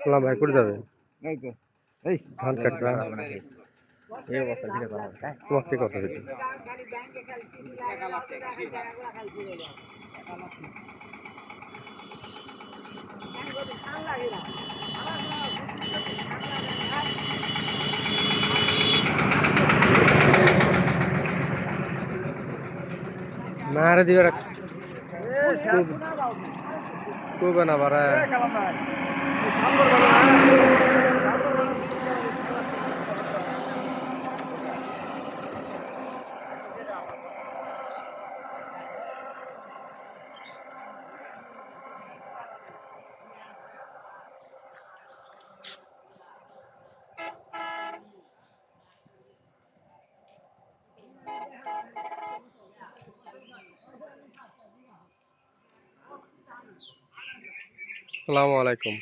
সালাম ভাই করে যাবে এই ধান কাটবা এই অবস্থা দিলে ভালো হয় তোমাকে কথা দিতে মারে দিবে করবে না বারা আসসালামু আলাইকুম।